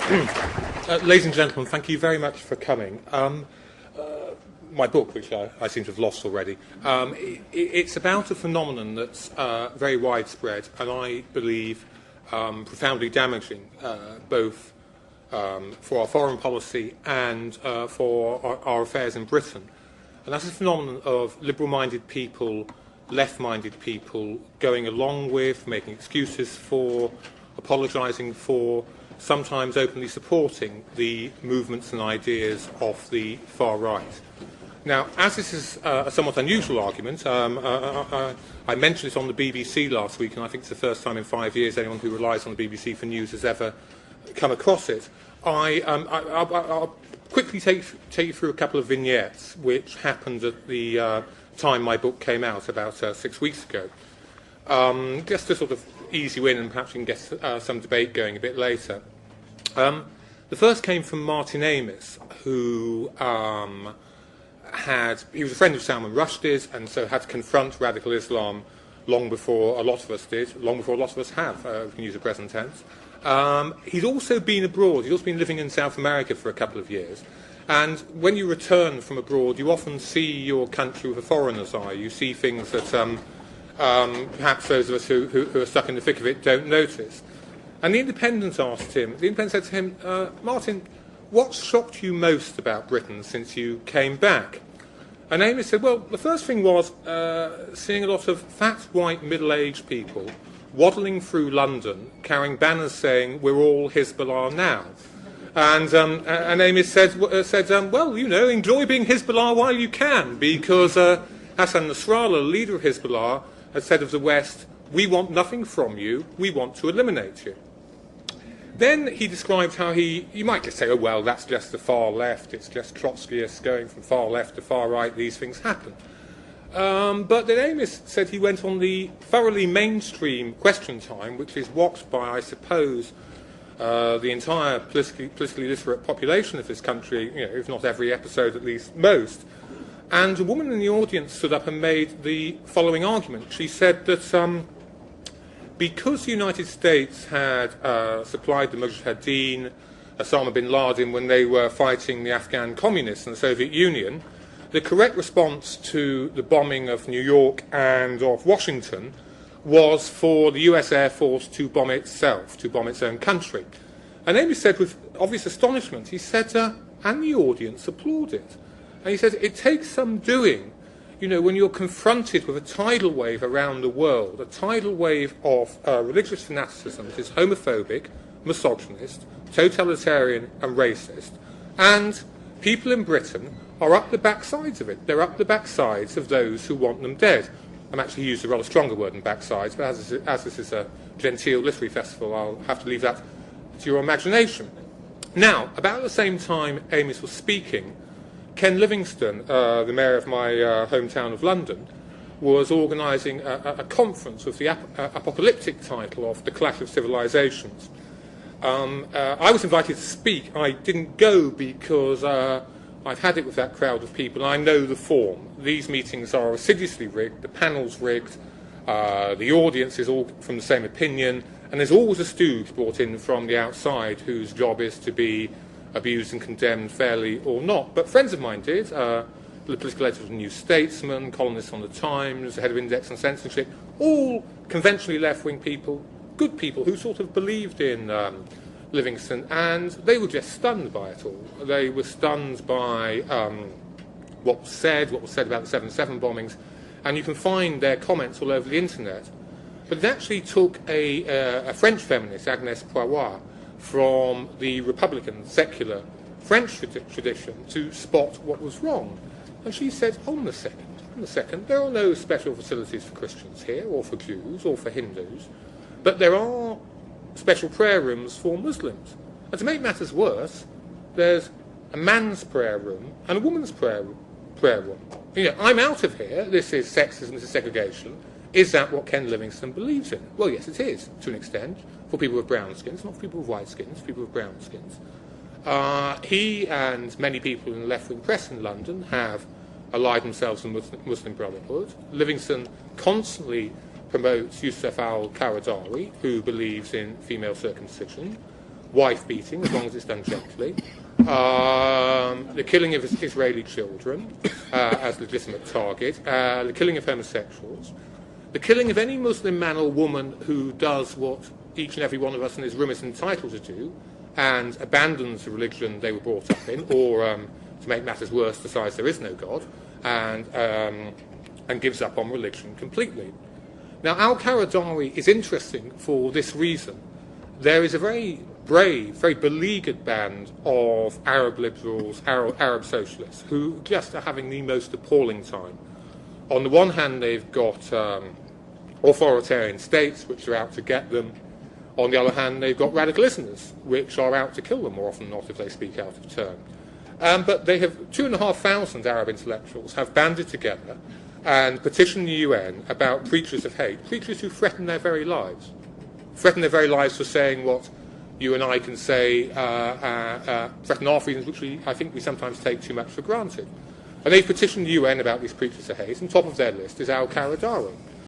Ladies and gentlemen, thank you very much for coming. My book, which I seem to have lost already, it's about a phenomenon that's very widespread and I believe profoundly damaging, both for our foreign policy and for our affairs in Britain. And that's a phenomenon of liberal-minded people, left-minded people going along with, making excuses for, apologising for, sometimes openly supporting the movements and ideas of the far right. Now, as this is a somewhat unusual argument, I mentioned it on the BBC last week, and I think it's the first time in 5 years anyone who relies on the BBC for news has ever come across it. I'll quickly take you through a couple of vignettes which happened at the time my book came out, about 6 weeks ago, just to sort of ease you in, and perhaps we can get some debate going a bit later. The first came from Martin Amis, who he was a friend of Salman Rushdie's, and so had to confront radical Islam long before a lot of us did, long before a lot of us have, we can use the present tense. He's also been abroad. He's also been living in South America for a couple of years. And when you return from abroad, you often see your country with a foreigner's eye. You see things that perhaps those of us who are stuck in the thick of it don't notice. And the Independent said to him, Martin, what's shocked you most about Britain since you came back? And Amy said, well, the first thing was seeing a lot of fat, white, middle-aged people waddling through London, carrying banners saying, we're all Hezbollah now. And Amy said, well, you know, enjoy being Hezbollah while you can, because Hassan Nasrallah, leader of Hezbollah, has said of the West, we want nothing from you, we want to eliminate you. Then he described how you might just say, oh, well, that's just the far left, it's just Trotskyists going from far left to far right, these things happen. But then Amos said he went on the thoroughly mainstream Question Time, which is watched by, I suppose, the entire politically literate population of this country, you know, if not every episode, at least most. And a woman in the audience stood up and made the following argument. She said that because the United States had supplied the Mujahideen, Osama bin Laden, when they were fighting the Afghan communists in the Soviet Union, the correct response to the bombing of New York and of Washington was for the US Air Force to bomb itself, to bomb its own country. And Amy said with obvious astonishment, he said, and the audience applauded. And he said, it takes some doing, you know, when you're confronted with a tidal wave around the world, a tidal wave of religious fanaticism that is homophobic, misogynist, totalitarian and racist, and people in Britain are up the backsides of it. They're up the backsides of those who want them dead. I'm actually used a rather stronger word than backsides, but as this is a genteel literary festival, I'll have to leave that to your imagination. Now, about the same time Amos was speaking, Ken Livingstone, the mayor of my hometown of London, was organising a conference with the apocalyptic title of The Clash of Civilizations. I was invited to speak. I didn't go because I've had it with that crowd of people. I know the form. These meetings are assiduously rigged, the panel's rigged, the audience is all from the same opinion, and there's always a stooge brought in from the outside whose job is to be abused and condemned fairly or not. But friends of mine did, the political editor of the New Statesman, columnists on the Times, the head of Index and Censorship, all conventionally left-wing people, good people who sort of believed in Livingstone, and they were just stunned by it all. They were stunned by what was said about the 7/7 bombings, and you can find their comments all over the internet. But it actually took a French feminist, Agnès Poirois, from the Republican, secular French tradition to spot what was wrong. And she said, hold on a second, there are no special facilities for Christians here, or for Jews, or for Hindus, but there are special prayer rooms for Muslims. And to make matters worse, there's a man's prayer room and a woman's prayer room. You know, I'm out of here, this is sexism, this is segregation. Is that what Ken Livingstone believes in? Well, yes, it is, to an extent, for people with brown skins, not for people with white skins, people with brown skins. He and many people in the left-wing press in London have allied themselves with Muslim Brotherhood. Livingstone constantly promotes Yusuf al-Qaradawi, who believes in female circumcision. wife-beating, as long as it's done gently, the killing of Israeli children as legitimate target, the killing of homosexuals, the killing of any Muslim man or woman who does what each and every one of us in this room is entitled to do and abandons the religion they were brought up in, or, to make matters worse, decides there is no God, and gives up on religion completely. Now, al-Qaradawi is interesting for this reason. There is a very brave, very beleaguered band of Arab liberals, Arab socialists, who just are having the most appalling time. On the one hand, they've got authoritarian states which are out to get them. On the other hand, they've got radical Islamists which are out to kill them, more often than not if they speak out of turn. But they have 2,500 Arab intellectuals have banded together and petitioned the UN about preachers of hate, preachers who threaten their very lives for saying what you and I can say, threaten our freedoms, which I think we sometimes take too much for granted. And they've petitioned the UN about these preachers of hate, and top of their list is al-Qaradawi.